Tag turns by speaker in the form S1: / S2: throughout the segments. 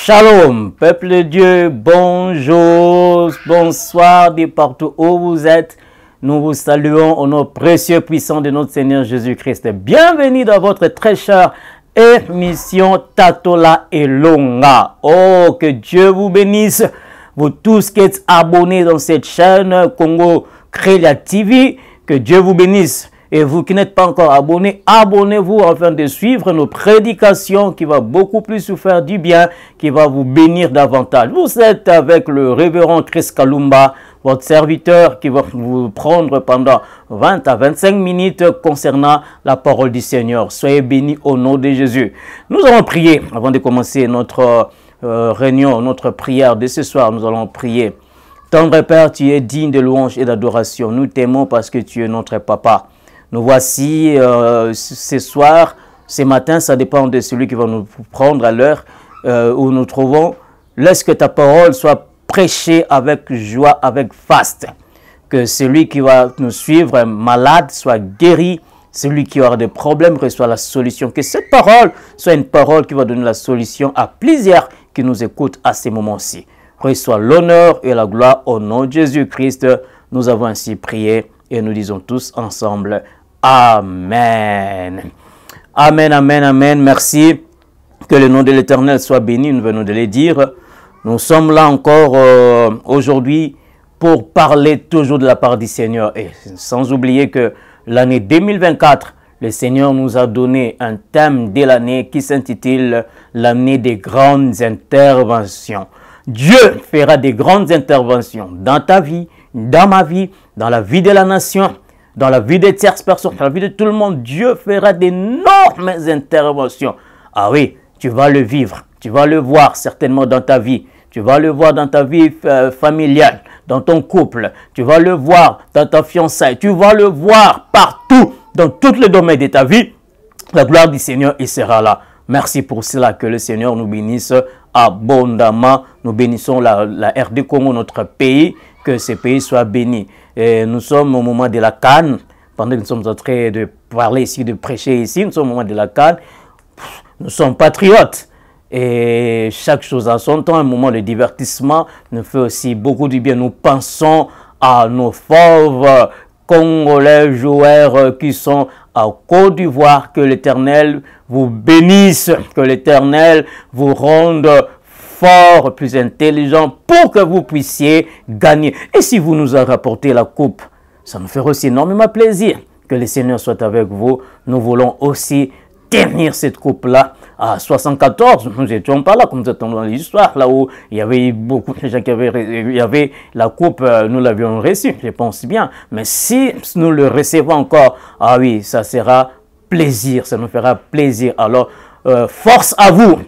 S1: Shalom, peuple de Dieu, bonjour, bonsoir de partout où vous êtes. Nous vous saluons au nom précieux puissant de notre Seigneur Jésus-Christ. Bienvenue dans votre très chère émission Tatola et Longa. Oh, que Dieu vous bénisse. Vous tous qui êtes abonnés dans cette chaîne Congo Crélia TV, que Dieu vous bénisse. Et vous qui n'êtes pas encore abonnés, abonnez-vous afin de suivre nos prédications qui va beaucoup plus vous faire du bien, qui va vous bénir davantage. Vous êtes avec le révérend Chris Kalumba, votre serviteur qui va vous prendre pendant 20 à 25 minutes concernant la parole du Seigneur. Soyez bénis au nom de Jésus. Nous allons prier avant de commencer notre réunion, notre prière de ce soir. Nous allons prier. Tendre Père, tu es digne de louange et d'adoration. Nous t'aimons parce que tu es notre Papa. Nous voici ce soir, ce matin, ça dépend de celui qui va nous prendre à l'heure où nous trouvons. Laisse que ta parole soit prêchée avec joie, avec faste. Que celui qui va nous suivre malade soit guéri. Celui qui aura des problèmes reçoit la solution. Que cette parole soit une parole qui va donner la solution à plusieurs qui nous écoutent à ces moments-ci. Reçois l'honneur et la gloire au nom de Jésus-Christ. Nous avons ainsi prié et nous disons tous ensemble Amen. Amen, amen, amen. Merci. Que le nom de l'Éternel soit béni, nous venons de le dire. Nous sommes là encore aujourd'hui pour parler toujours de la part du Seigneur. Et sans oublier que l'année 2024, le Seigneur nous a donné un thème de l'année qui s'intitule l'année des grandes interventions. Dieu fera des grandes interventions dans ta vie, dans ma vie, dans la vie de la nation, dans la vie des tierces personnes, dans la vie de tout le monde. Dieu fera d'énormes interventions. Ah oui, tu vas le vivre, tu vas le voir certainement dans ta vie. Tu vas le voir dans ta vie familiale, dans ton couple. Tu vas le voir dans ta fiançaille. Tu vas le voir partout, dans tous les domaines de ta vie. La gloire du Seigneur, il sera là. Merci pour cela, que le Seigneur nous bénisse abondamment. Nous bénissons la RD Congo, notre pays, que ce pays soit béni. Et nous sommes au moment de la Cannes. Pendant que nous sommes en train de parler ici, de prêcher ici, nous sommes au moment de la Cannes. Nous sommes patriotes. Et chaque chose à son temps, un moment de divertissement nous fait aussi beaucoup du bien. Nous pensons à nos fauves Congolais joueurs qui sont à Côte d'Ivoire. Que l'Éternel vous bénisse, que l'Éternel vous rende fort, plus intelligent pour que vous puissiez gagner. Et si vous nous avez rapporté la coupe, ça nous fera aussi énormément plaisir. Que le Seigneur soit avec vous. Nous voulons aussi tenir cette coupe-là. À 74, nous n'étions pas là, comme nous étions dans l'histoire, là où il y avait beaucoup de gens qui avaient la coupe, nous l'avions reçue, je pense bien. Mais si nous le recevons encore, ah oui, ça sera plaisir, ça nous fera plaisir. Alors, force à vous,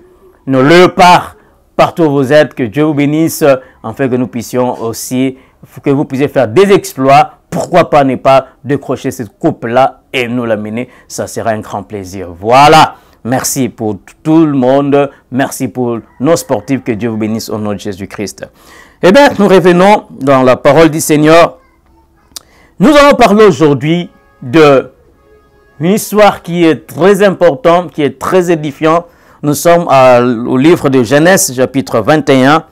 S1: ne le pas partout où vous êtes, que Dieu vous bénisse, afin que nous puissions aussi, que vous puissiez faire des exploits. Pourquoi pas ne pas décrocher cette coupe-là et nous l'amener, ça sera un grand plaisir. Voilà. Merci pour tout le monde. Merci pour nos sportifs. Que Dieu vous bénisse au nom de Jésus-Christ. Eh bien, nous revenons dans la parole du Seigneur. Nous allons parler aujourd'hui d'une histoire qui est très importante, qui est très édifiante. Nous sommes au livre de Genèse, chapitre 21,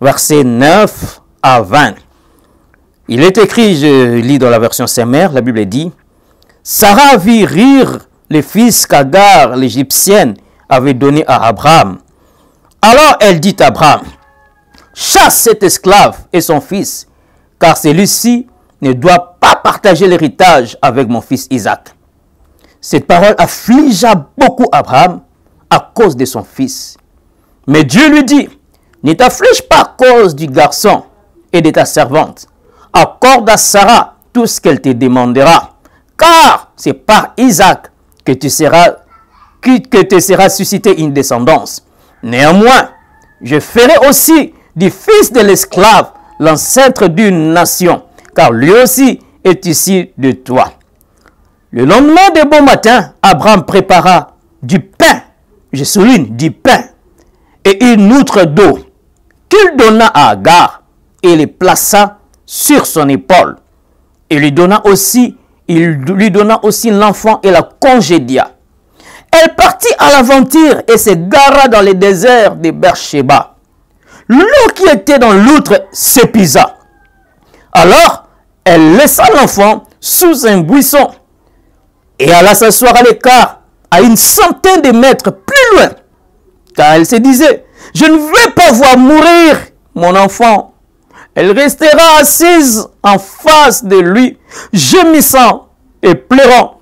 S1: versets 9 à 20. Il est écrit, je lis dans la version Saint-Mère, la Bible dit, « Sarah vit rire les fils qu'Agar, l'Égyptienne, avait donné à Abraham. Alors elle dit à Abraham, chasse cet esclave et son fils, car celui-ci ne doit pas partager l'héritage avec mon fils Isaac. Cette parole affligea beaucoup Abraham à cause de son fils. Mais Dieu lui dit, ne t'afflige pas à cause du garçon et de ta servante. Accorde à Sarah tout ce qu'elle te demandera, car c'est par Isaac que te sera suscité une descendance. Néanmoins, je ferai aussi du fils de l'esclave l'ancêtre d'une nation, car lui aussi est issu de toi. Le lendemain de bon matin, Abraham prépara du pain, je souligne du pain, et une outre d'eau, qu'il donna à Agar, et les plaça sur son épaule. Il lui donna aussi l'enfant et la congédia. Elle partit à l'aventure et s'égara dans les déserts de Beersheba. L'eau qui était dans l'outre s'épuisa. Alors, elle laissa l'enfant sous un buisson et alla s'asseoir à l'écart, à une centaine de mètres plus loin, car elle se disait, « Je ne veux pas voir mourir mon enfant. » Elle restera assise en face de lui, gémissant et pleurant.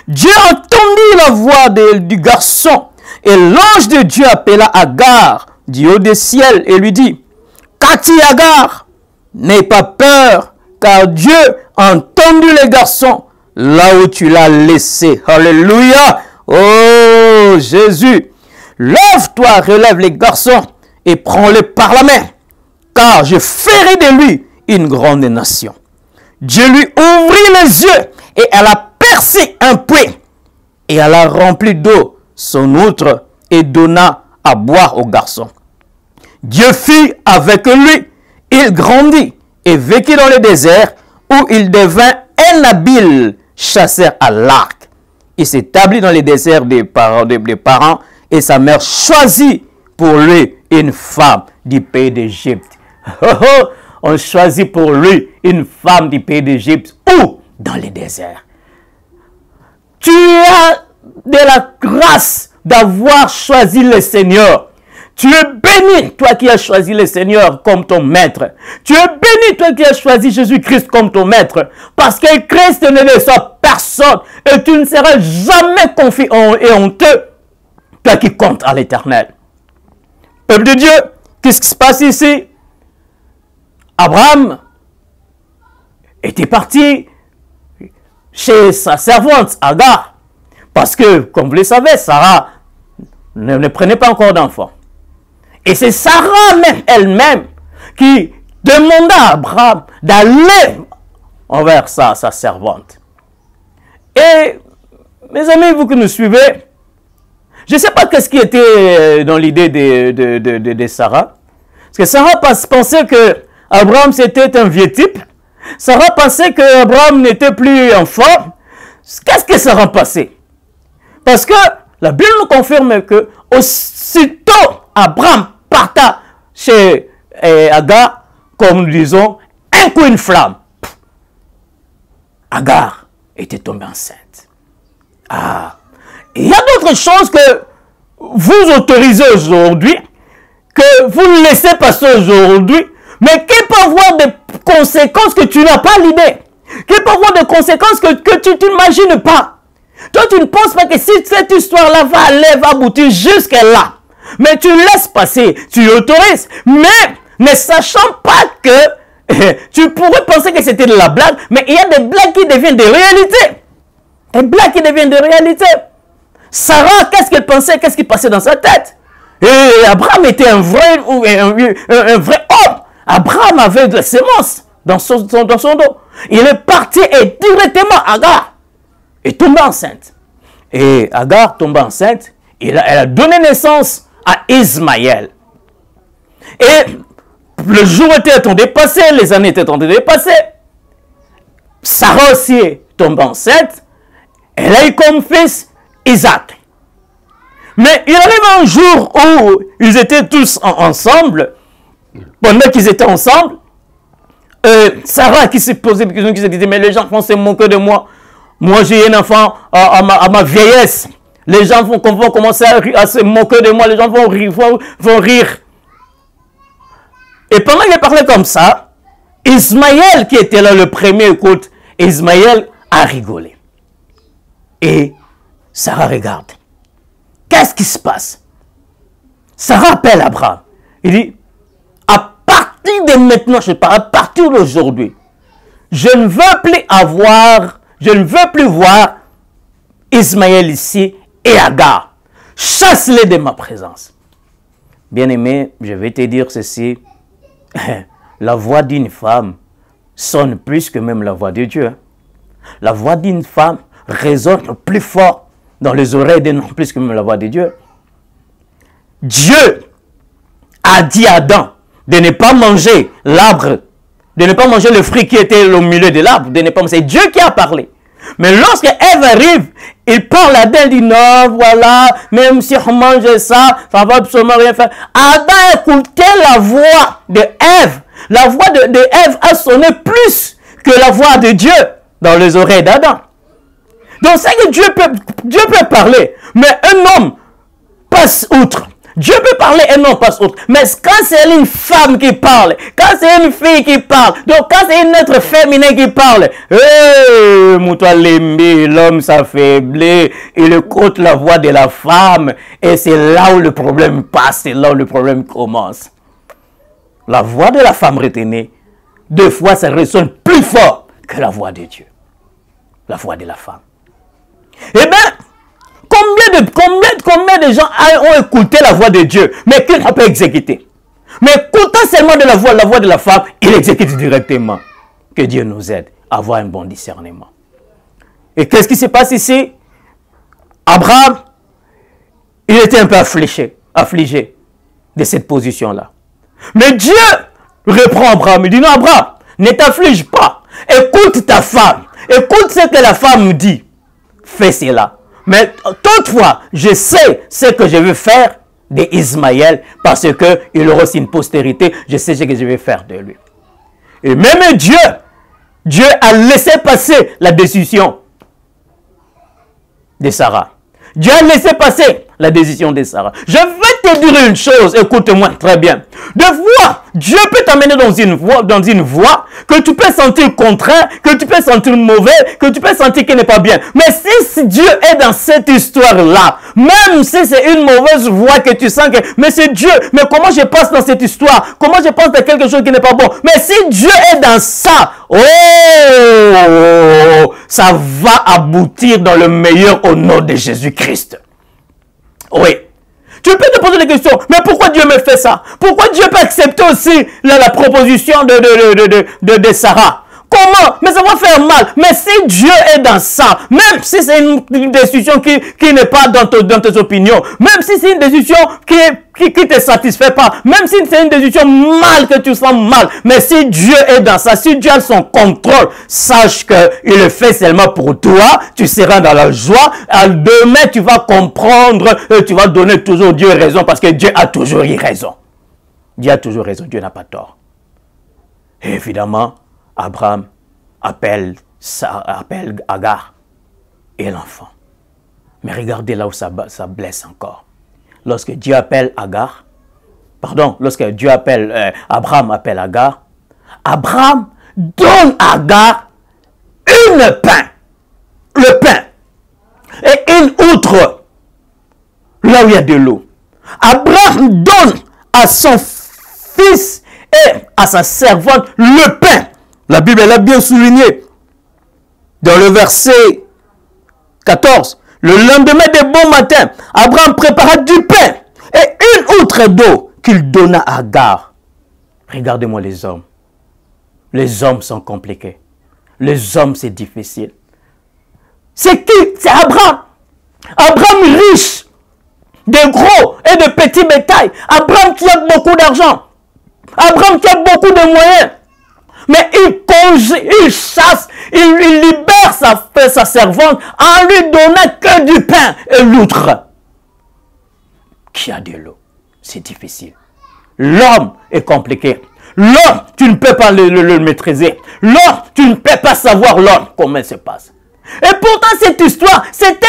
S1: Dieu entendit la voix du garçon et l'ange de Dieu appela Agar du haut des ciels et lui dit, « Qu'as-tu, Agar? N'aie pas peur, car Dieu a entendu les garçons là où tu l'as laissé. » Alléluia! Oh Jésus! Lève-toi, relève les garçons et prends-les par la main, car je ferai de lui une grande nation. Dieu lui ouvrit les yeux et elle a percé un puits et elle a rempli d'eau son outre et donna à boire au garçon. Dieu fit avec lui, il grandit et vécut dans le désert où il devint un habile chasseur à l'arc. Il s'établit dans les déserts des parents et sa mère choisit pour lui une femme du pays d'Égypte. On choisit pour lui une femme du pays d'Égypte. Où? Dans les déserts. Tu as de la grâce d'avoir choisi le Seigneur. Tu es béni, toi qui as choisi le Seigneur comme ton maître. Tu es béni, toi qui as choisi Jésus-Christ comme ton maître. Parce que Christ ne déçoit personne et tu ne seras jamais confiant et honteux, toi qui comptes à l'Éternel. Peuple de Dieu, qu'est-ce qui se passe ici? Abraham était parti chez sa servante Agar. Parce que, comme vous le savez, Sarah ne prenait pas encore d'enfant. Et c'est Sarah même, elle-même, qui demanda à Abraham d'aller envers sa servante. Et, mes amis, vous que nous suivez, je ne sais pas qu'est-ce qui était dans l'idée de Sarah. Parce que Sarah pensait que Abraham c'était un vieux type. Sarah pensait que Abraham n'était plus en forme. Qu'est-ce que Sarah pensait? Parce que la Bible nous confirme que aussitôt Abraham parta chez Agar, comme nous disons, un coup une flamme. Agar était tombée enceinte. Ah, il y a d'autres choses que vous autorisez aujourd'hui, que vous ne laissez passer aujourd'hui, mais qui peuvent avoir des conséquences que tu n'as pas l'idée, qui peuvent avoir des conséquences que tu n'imagines pas. Toi, tu ne penses pas que si cette histoire-là va aboutir jusqu'à là, mais tu laisses passer, tu autorises, mais ne sachant pas que tu pourrais penser que c'était de la blague, mais il y a des blagues qui deviennent des réalités. Des blagues qui deviennent des réalités. Sarah, qu'est-ce qu'elle pensait, qu'est-ce qui passait dans sa tête? Et Abraham était un vrai homme. Abraham avait de la sémence dans son dos. Il est parti et directement Agar est tombée enceinte. Et Agar tombée enceinte, elle a donné naissance à Ismaël. Et le jour était en train de passer, les années étaient en train de passer. Sarah aussi est tombée enceinte. Elle a eu comme fils Isaac. Mais il arrive un jour où ils étaient tous ensemble. Pendant qu'ils étaient ensemble, Sarah qui s'est posé une question, qui se disait, mais les gens vont se moquer de moi. Moi, j'ai un enfant à ma vieillesse. Les gens vont commencer à se moquer de moi. Les gens vont rire. Et pendant qu'il parlait comme ça, Ismaël, qui était là le premier, écoute, Ismaël a rigolé. Et Sarah regarde. Qu'est-ce qui se passe? Sarah appelle Abraham. Il dit, à partir de maintenant, je parle, à partir d'aujourd'hui, je ne veux plus voir Ismaël ici et Agar. Chasse-les de ma présence. Bien-aimé, je vais te dire ceci. La voix d'une femme sonne plus que même la voix de Dieu. La voix d'une femme résonne plus fort dans les oreilles d'un homme plus que même la voix de Dieu. Dieu a dit à Adam de ne pas manger l'arbre, de ne pas manger le fruit qui était au milieu de l'arbre, de ne pas manger. C'est Dieu qui a parlé. Mais lorsque Ève arrive, il parle à Adam, il dit non, voilà, même si on mange ça, ça va absolument rien faire. Adam écoutait la voix de Ève. La voix de Ève a sonné plus que la voix de Dieu dans les oreilles d'Adam. Donc c'est que Dieu peut parler, mais un homme passe outre. Dieu peut parler et non passe outre. Mais quand c'est une femme qui parle, quand c'est une fille qui parle, donc quand c'est une être féminin qui parle, l'homme s'affaiblit, il écoute la voix de la femme et c'est là où le problème passe, c'est là où le problème commence. La voix de la femme retenue, deux fois ça résonne plus fort que la voix de Dieu. La voix de la femme. Eh bien, combien de gens ont écouté la voix de Dieu, mais qui n'a pas exécuté? Mais écoutant seulement de la voix de la femme, il exécute directement. Que Dieu nous aide à avoir un bon discernement. Et qu'est-ce qui se passe ici? Abraham, il était un peu affligé de cette position-là. Mais Dieu reprend Abraham. Il dit non, Abraham, ne t'afflige pas. Écoute ta femme. Écoute ce que la femme dit. Fais cela. Mais toutefois, je sais ce que je veux faire d'Ismaël parce qu'il aura aussi une postérité. Je sais ce que je vais faire de lui. Et même Dieu a laissé passer la décision de Sarah. Dieu a laissé passer la décision de Sarah. Je vais te dire une chose, écoute-moi très bien. De fois, Dieu peut t'amener dans une voie que tu peux sentir contraire, que tu peux sentir mauvais, que tu peux sentir qu'il n'est pas bien. Mais si Dieu est dans cette histoire-là, même si c'est une mauvaise voie que tu sens que, mais c'est Dieu, mais comment je passe dans cette histoire? Comment je pense à quelque chose qui n'est pas bon? Mais si Dieu est dans ça, ça va aboutir dans le meilleur au nom de Jésus-Christ. Oui. Tu peux te poser des questions, mais pourquoi Dieu me fait ça? Pourquoi Dieu peut accepter aussi la proposition de Sarah? Comment? Mais ça va faire mal. Mais si Dieu est dans ça, même si c'est une décision qui n'est pas dans tes opinions, même si c'est une décision qui te satisfait pas, même si c'est une décision mal que tu sens mal, mais si Dieu est dans ça, si Dieu a son contrôle, sache qu'il le fait seulement pour toi, tu seras dans la joie, demain tu vas comprendre, tu vas donner toujours Dieu raison parce que Dieu a toujours eu raison. Dieu a toujours raison, Dieu n'a pas tort. Et évidemment, Abraham appelle Agar et l'enfant. Mais regardez là où ça blesse encore. Lorsque Dieu appelle Abraham appelle Agar, Abraham donne à Agar le pain et une outre là où il y a de l'eau. Abraham donne à son fils et à sa servante le pain. La Bible l'a bien souligné. Dans le verset 14. Le lendemain de bon matin, Abraham prépara du pain et une outre d'eau qu'il donna à Agar. Regardez-moi les hommes. Les hommes sont compliqués. Les hommes, c'est difficile. C'est qui? C'est Abraham. Abraham riche de gros et de petits bétails. Abraham qui a beaucoup d'argent. Abraham qui a beaucoup de moyens. Mais il chasse, il libère sa servante en lui donnant que du pain et l'outre qui a de l'eau. C'est difficile. L'homme est compliqué. L'homme, tu ne peux pas le maîtriser. L'homme, tu ne peux pas savoir l'homme, comment il se passe. Et pourtant, cette histoire, c'était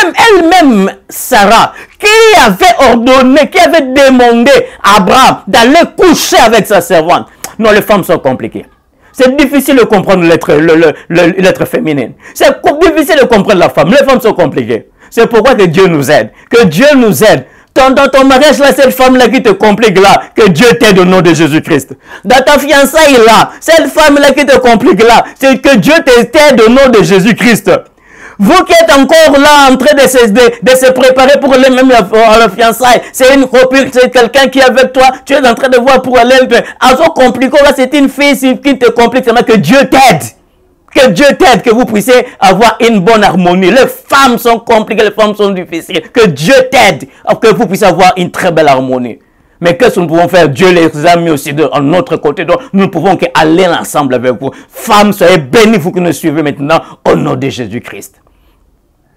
S1: elle-même, Sarah, qui avait ordonné, qui avait demandé à Abraham d'aller coucher avec sa servante. Non, les femmes sont compliquées. C'est difficile de comprendre l'être féminine. C'est difficile de comprendre la femme. Les femmes sont compliquées. C'est pourquoi que Dieu nous aide. Que Dieu nous aide. Dans ton mariage, là, cette femme-là qui te complique là, que Dieu t'aide au nom de Jésus-Christ. Dans ta fiançaille là, cette femme-là qui te complique là, c'est que Dieu t'aide au nom de Jésus-Christ. Vous qui êtes encore là en train de se préparer pour aller même la fiançaille, c'est une copine, c'est quelqu'un qui est avec toi, tu es en train de voir pour aller, à son compliqué, là c'est une fille qui te complique, c'est que Dieu t'aide. Que Dieu t'aide, que vous puissiez avoir une bonne harmonie. Les femmes sont compliquées, les femmes sont difficiles. Que Dieu t'aide, que vous puissiez avoir une très belle harmonie. Mais qu'est-ce que nous pouvons faire? Dieu les a mis aussi de notre côté. Donc, nous ne pouvons qu'aller ensemble avec vous. Femmes, soyez bénis, vous qui nous suivez maintenant, au nom de Jésus-Christ.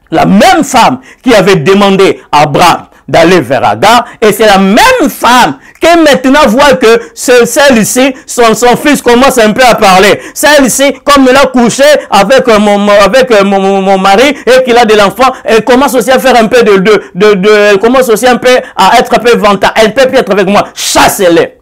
S1: La même femme qui avait demandé à Abraham d'aller vers Agar, et c'est la même femme qui maintenant voit que celle-ci, son fils commence un peu à parler. Celle-ci, comme elle a couché avec mon mari et qu'il a de l'enfant, elle commence aussi à faire un peu elle commence aussi un peu à être un peu vantard. Elle peut plus être avec moi. Chassez-les.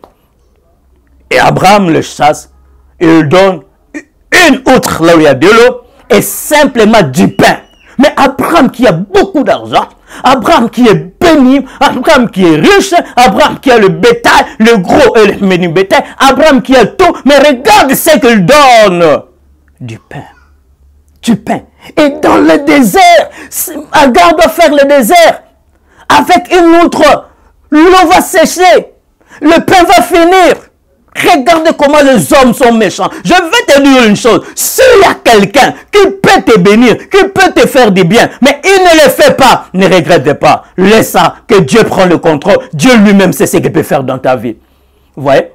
S1: Et Abraham le chasse. Il donne une outre là où il y a de l'eau et simplement du pain. Mais Abraham qui a beaucoup d'argent, Abraham qui est béni, Abraham qui est riche, Abraham qui a le bétail, le gros et le menu bétail, Abraham qui a tout, mais regarde ce qu'il donne. Du pain. Du pain. Et dans le désert, Agar doit faire le désert. Avec une outre, l'eau va sécher, le pain va finir. Regardez comment les hommes sont méchants. Je vais te dire une chose. S'il y a quelqu'un qui peut te bénir, qui peut te faire du bien, mais il ne le fait pas, ne regrette pas. Laisse ça, que Dieu prend le contrôle. Dieu lui-même sait ce qu'il peut faire dans ta vie. Vous voyez?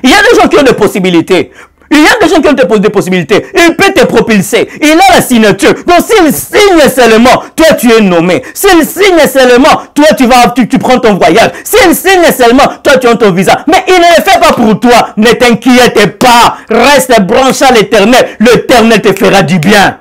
S1: Il y a des gens qui ont des possibilités. Il y a des gens qui ont des possibilités. Il peut te propulser. Il a la signature. Donc s'il signe seulement, toi tu es nommé. S'il signe seulement, toi tu prends ton voyage. S'il signe seulement, toi tu as ton visa. Mais il ne le fait pas pour toi. Ne t'inquiète pas. Reste branché à l'Éternel. L'Éternel te fera du bien.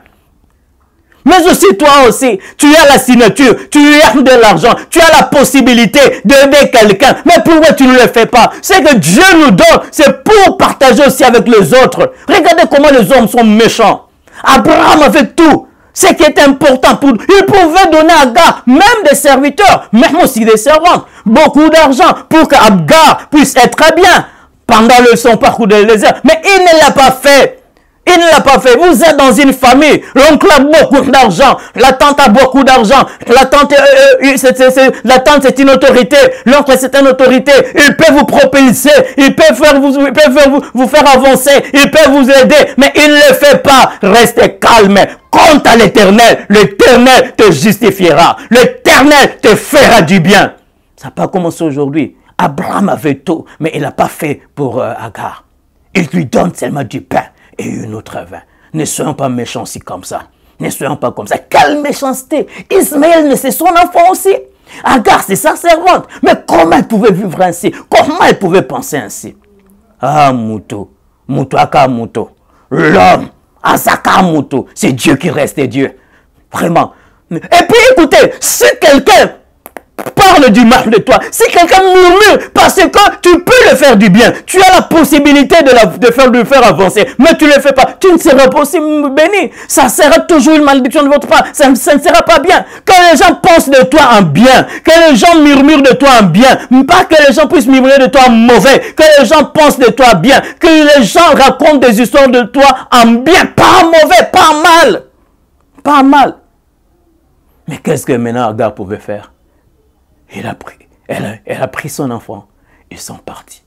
S1: Mais aussi toi aussi, tu as la signature, tu as de l'argent, tu as la possibilité d'aider quelqu'un. Mais pourquoi tu ne le fais pas? C'est que Dieu nous donne, c'est pour partager aussi avec les autres. Regardez comment les hommes sont méchants. Abraham avait tout. Ce qui est important pour nous. Il pouvait donner à Agar, même des serviteurs, même aussi des servantes, beaucoup d'argent pour qu'Agar puisse être bien pendant son parcours de désert. Mais il ne l'a pas fait. Il ne l'a pas fait. Vous êtes dans une famille. L'oncle a beaucoup d'argent. La tante a beaucoup d'argent. La tante, c'est une autorité. L'oncle, c'est une autorité. Il peut vous propulser. Il peut vous faire avancer. Il peut vous aider. Mais il ne le fait pas. Restez calme. Compte à l'Éternel. L'Éternel te justifiera. L'Éternel te fera du bien. Ça n'a pas commencé aujourd'hui. Abraham avait tout. Mais il n'a pas fait pour Agar. Il lui donne seulement du pain et une autre vin. Ne soyons pas méchants aussi comme ça. Ne soyons pas comme ça. Quelle méchanceté! Ismaël, c'est son enfant aussi. Agar, c'est sa servante. Mais comment elle pouvait vivre ainsi? Comment elle pouvait penser ainsi? Ah, Mouto. Mouto, Aka Mouto. L'homme, Asaka Mouto. C'est Dieu qui reste Dieu. Vraiment. Et puis écoutez, si quelqu'un parle du mal de toi, si quelqu'un murmure, parce que tu peux le faire du bien, tu as la possibilité de le faire avancer, mais tu ne le fais pas, tu ne seras pas aussi béni. Ça sera toujours une malédiction de votre part, ça ne sera pas bien. Que les gens pensent de toi en bien, que les gens murmurent de toi en bien, pas que les gens puissent murmurer de toi en mauvais, que les gens pensent de toi bien, que les gens racontent des histoires de toi en bien, pas en mauvais, pas en mal. Pas en mal. Mais qu'est-ce que maintenant Agar pouvait faire? Elle a pris son enfant. Ils sont partis.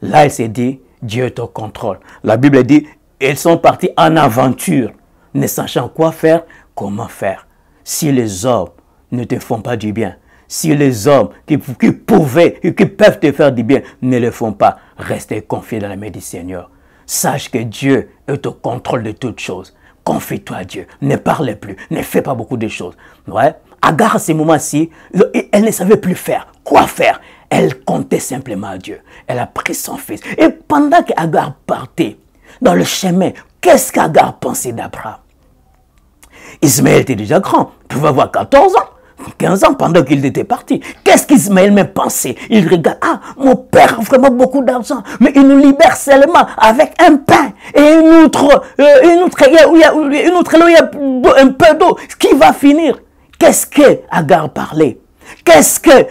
S1: Là, elle s'est dit, Dieu est au contrôle. La Bible dit, ils sont partis en aventure, ne sachant quoi faire, comment faire. Si les hommes ne te font pas du bien, si les hommes qui peuvent te faire du bien ne le font pas, restez confiés dans la main du Seigneur. Sache que Dieu est au contrôle de toutes choses. Confie-toi à Dieu. Ne parle plus. Ne fais pas beaucoup de choses. Ouais. Agar, à ces moments-ci, elle ne savait plus faire. Quoi faire? Elle comptait simplement à Dieu. Elle a pris son fils. Et pendant qu'Agar partait dans le chemin, qu'est-ce qu'Agar pensait d'Abraham? Ismaël était déjà grand. Il pouvait avoir 14 ans, 15 ans pendant qu'il était parti. Qu'est-ce qu'Ismaël me pensait? Il regarde, ah, mon père a vraiment beaucoup d'argent, mais il nous libère seulement avec un pain et une outre où il y a un peu d'eau qui va finir. Qu'est-ce que Agar parlait? Qu'est-ce que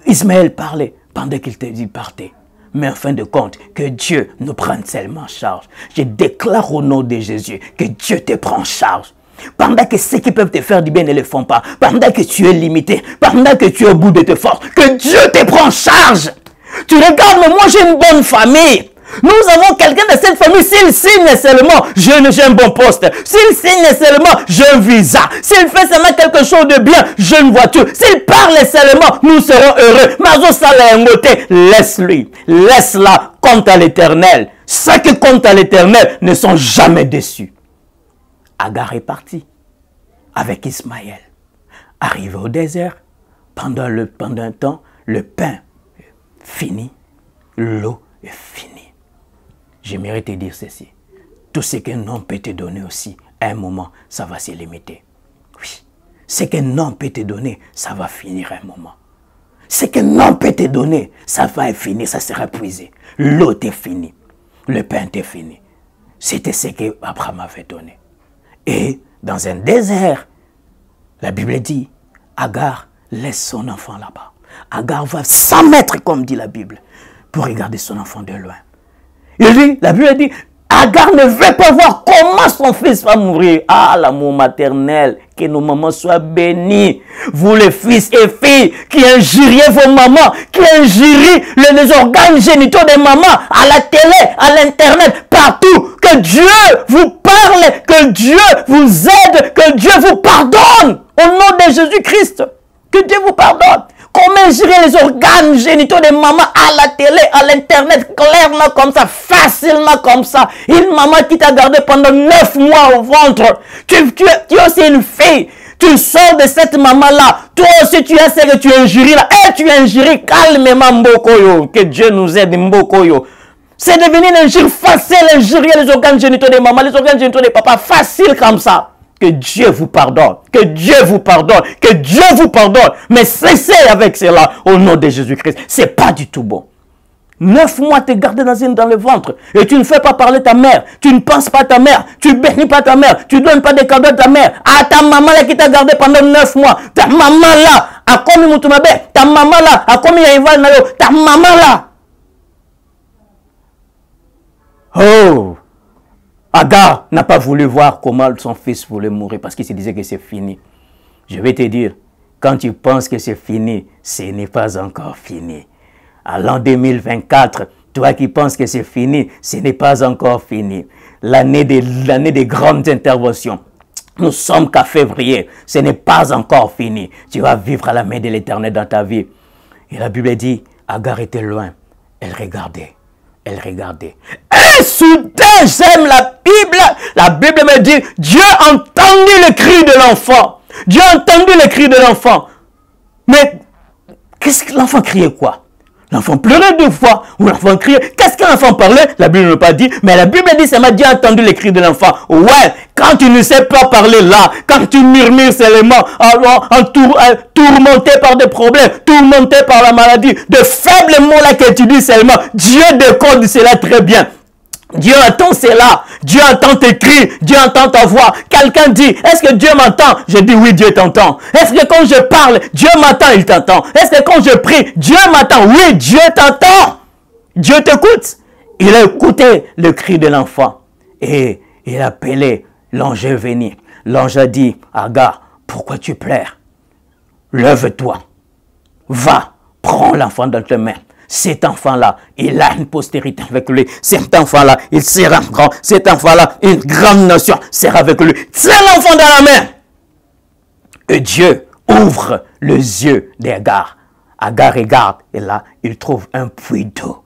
S1: Ismaël parlait pendant qu'il te dit partait? Mais en fin de compte, que Dieu nous prenne seulement en charge. Je déclare au nom de Jésus que Dieu te prend en charge. Pendant que ceux qui peuvent te faire du bien ne le font pas, pendant que tu es limité, pendant que tu es au bout de tes forces, que Dieu te prend en charge. Tu regardes, mais moi j'ai une bonne famille. Nous avons quelqu'un de cette famille, s'il signe seulement, j'ai un bon poste. S'il signe seulement, j'ai un visa. S'il fait seulement quelque chose de bien, j'ai une voiture. S'il parle seulement, nous serons heureux. Mazo Salah, laisse-lui. Laisse-la, compte à l'Éternel. Ceux qui comptent à l'Éternel ne sont jamais déçus. Agar est parti avec Ismaël. Arrivé au désert, pendant un temps, le pain est fini, l'eau est finie. J'aimerais te dire ceci. Tout ce qu'un homme peut te donner aussi, à un moment, ça va se limiter. Oui. Ce qu'un homme peut te donner, ça va finir à un moment. Ce qu'un homme peut te donner, ça va finir, ça sera épuisé. L'eau est finie. Le pain est fini. C'était ce qu'Abraham avait donné. Et dans un désert, la Bible dit, Agar laisse son enfant là-bas. Agar va 100 mètres, comme dit la Bible, pour regarder son enfant de loin. Il dit, la Bible dit, Agar ne veut pas voir comment son fils va mourir. Ah, l'amour maternel, que nos mamans soient bénies. Vous les fils et filles qui injuriez vos mamans, qui injurient les organes génitaux des mamans, à la télé, à l'internet, partout. Que Dieu vous parle, que Dieu vous aide, que Dieu vous pardonne. Au nom de Jésus-Christ, que Dieu vous pardonne. Comment gérer les organes génitaux des mamans à la télé, à l'internet, clairement comme ça, facilement comme ça. Une maman qui t'a gardé pendant 9 mois au ventre. Tu es aussi une fille. Tu sors de cette maman-là. Toi aussi, tu as ce que tu injuries là. Et tu injuries calmement Mbokoyo. Que Dieu nous aide Mbokoyo. C'est devenu une injure facile, injurier les organes génitaux des mamans, les organes génitaux des papas. Facile comme ça. Que Dieu vous pardonne, que Dieu vous pardonne, que Dieu vous pardonne. Mais cessez avec cela au nom de Jésus-Christ. C'est pas du tout bon. 9 mois te garder dans le ventre et tu ne fais pas parler ta mère. Tu ne penses pas à ta mère. Tu ne bénis pas ta mère. Tu ne donnes pas des cadeaux à ta mère. À ta maman là qui t'a gardé pendant 9 mois. Ta maman là, à combien Moutumabe. Ta maman là, à combien Yaïval Nayo. Ta maman là. Oh! Agar n'a pas voulu voir comment son fils voulait mourir parce qu'il se disait que c'est fini. Je vais te dire, quand tu penses que c'est fini, ce n'est pas encore fini. À l'an 2024, toi qui penses que c'est fini, ce n'est pas encore fini. L'année des grandes interventions. Nous sommes qu'à février, ce n'est pas encore fini. Tu vas vivre à la main de l'Éternel dans ta vie. Et la Bible dit, Agar était loin, elle regardait. Elle regardait. Et soudain, j'aime la Bible. La Bible me dit, Dieu a entendu le cri de l'enfant. Dieu a entendu le cri de l'enfant. Mais, qu'est-ce que l'enfant criait quoi? L'enfant pleurait 2 fois, ou l'enfant criait. Qu'est-ce que l'enfant parlait? La Bible ne pas dit, mais la Bible dit, seulement Dieu a entendu les cris de l'enfant. Ouais, quand tu ne sais pas parler là, quand tu murmures seulement, alors, tourmenté par des problèmes, tourmenté par la maladie, de faibles mots là que tu dis seulement, Dieu décode cela très bien. Dieu entend cela, Dieu entend tes cris, Dieu entend ta voix. Quelqu'un dit, est-ce que Dieu m'entend? Je dis oui, Dieu t'entend. Est-ce que quand je parle, Dieu m'entend, il t'entend? Est-ce que quand je prie, Dieu m'entend? Oui, Dieu t'entend. Dieu t'écoute. Il a écouté le cri de l'enfant et il a appelé l'ange venu. L'ange a dit, Agar, pourquoi tu pleures? Lève-toi, va, prends l'enfant dans tes mains. Cet enfant-là, il a une postérité avec lui. Cet enfant-là, il sera grand. Cet enfant-là, une grande nation sera avec lui. Tiens l'enfant dans la main. Et Dieu ouvre les yeux d'Agar. Agar regarde et là, il trouve un puits d'eau.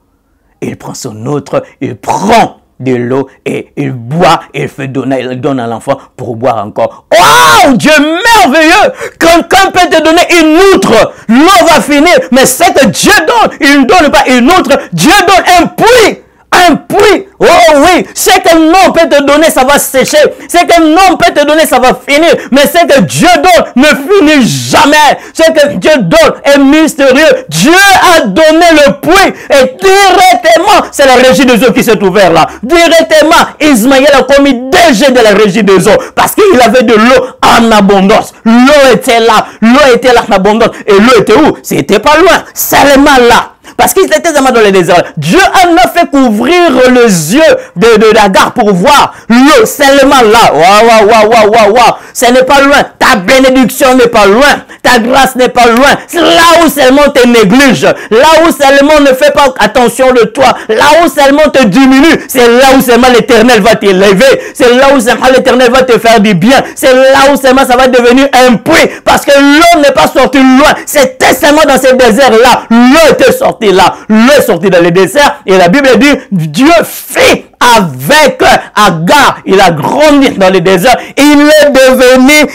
S1: Il prend son autre, il prend de l'eau et il boit et il donne à l'enfant pour boire encore. Oh, Dieu merveilleux! Quelqu'un peut te donner une outre, l'eau va finir, mais c'est que Dieu donne, il ne donne pas une outre, Dieu donne un puits. Un puits, oh oui, ce qu'un homme peut te donner, ça va sécher. Ce qu'un homme peut te donner, ça va finir. Mais ce que Dieu donne ne finit jamais. Ce que Dieu donne est mystérieux. Dieu a donné le puits et directement, c'est la régie des eaux qui s'est ouverte là. Directement, Ismaël a commis DG de la régie des eaux parce qu'il avait de l'eau en abondance. L'eau était là en abondance. Et l'eau était où? C'était pas loin, seulement là. Parce qu'ils étaient seulement dans le désert. Dieu en a fait couvrir les yeux de l'Agar pour voir l'eau seulement là. Waouh. Ce n'est pas loin. Ta bénédiction n'est pas loin. Ta grâce n'est pas loin. C'est là où seulement te néglige. Là où seulement ne fait pas attention de toi. Là où seulement te diminue. C'est là où seulement l'Éternel va t'élever. C'est là où seulement l'Éternel va te faire du bien. C'est là où seulement ça va devenir un puits. Parce que l'eau n'est pas sortie loin. C'était seulement dans ce désert-là. L'eau était sortie là. L'eau est sortie dans le désert. Et la Bible dit, Dieu fit avec Agar. Il a grandi dans le désert. Il est devenu,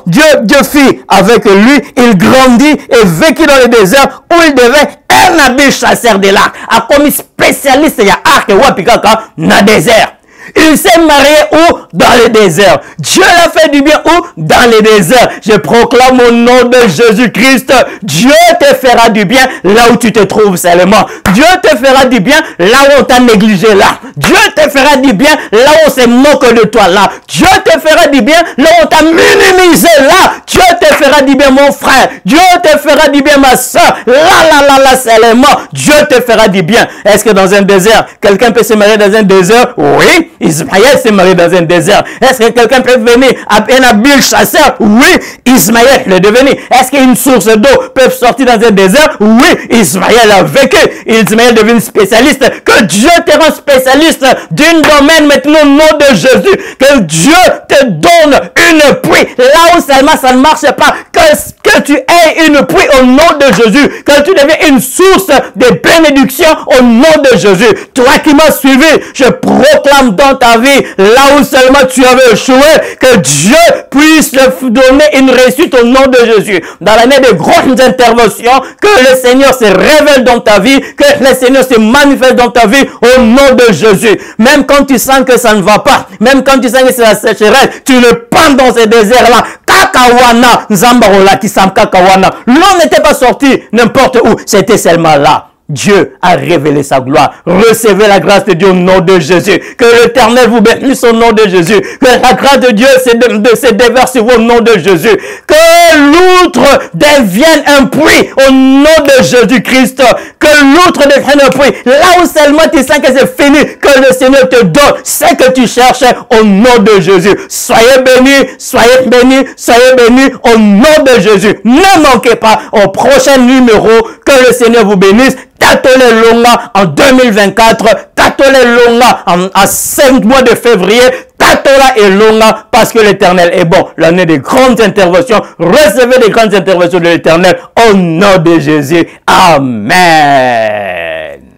S1: Dieu fit avec lui. Il grandit et vécut dans le désert où il devait un habile chasseur de l'arc. A comme spécialiste, il y a arc et wapikaka dans le désert. Il s'est marié où? Dans le désert. Dieu l'a fait du bien où? Dans le désert. Je proclame au nom de Jésus-Christ. Dieu te fera du bien là où tu te trouves seulement. Dieu te fera du bien là où on t'a négligé là. Dieu te fera du bien là où on se moque de toi là. Dieu te fera du bien là où on t'a minimisé là. Dieu te fera du bien mon frère. Dieu te fera du bien ma soeur. Là seulement. Dieu te fera du bien. Est-ce que dans un désert, quelqu'un peut se marier dans un désert? Oui. Ismaël s'est marié dans un désert. Est-ce que quelqu'un peut venir à un habile chasseur? Oui, Ismaël le devenu. Est-ce qu'une source d'eau peut sortir dans un désert? Oui, Ismaël a vécu. Ismaël devient spécialiste. Que Dieu te rend spécialiste d'un domaine maintenant au nom de Jésus. Que Dieu te donne une pluie. Là où seulement ça ne marche pas. Que tu aies une pluie au nom de Jésus. Que tu deviens une source de bénédiction au nom de Jésus. Toi qui m'as suivi, je proclame dans ta vie, là où seulement tu avais échoué, que Dieu puisse te donner une réussite au nom de Jésus. Dans l'année de grandes interventions, que le Seigneur se révèle dans ta vie, que le Seigneur se manifeste dans ta vie au nom de Jésus. Même quand tu sens que ça ne va pas, même quand tu sens que c'est la sécheresse, tu le prends dans ces déserts-là. Kakawana, Zambarola, Kisam Kakawana. L'eau n'était pas sortie n'importe où, c'était seulement là. Dieu a révélé sa gloire. Recevez la grâce de Dieu au nom de Jésus. Que l'Éternel vous bénisse au nom de Jésus. Que la grâce de Dieu se déverse sur vous au nom de Jésus. Que l'outre devienne un puits au nom de Jésus-Christ. Que l'outre devienne un puits. Là où seulement tu sens que c'est fini, que le Seigneur te donne ce que tu cherches au nom de Jésus. Soyez bénis, soyez bénis, soyez bénis au nom de Jésus. Ne manquez pas au prochain numéro. Que le Seigneur vous bénisse. Tatole Longa en 2024, Tatole Longa en 5 mois de février, Tatola et Longa parce que l'Éternel est bon. L'année des grandes interventions, recevez des grandes interventions de l'Éternel au nom de Jésus. Amen.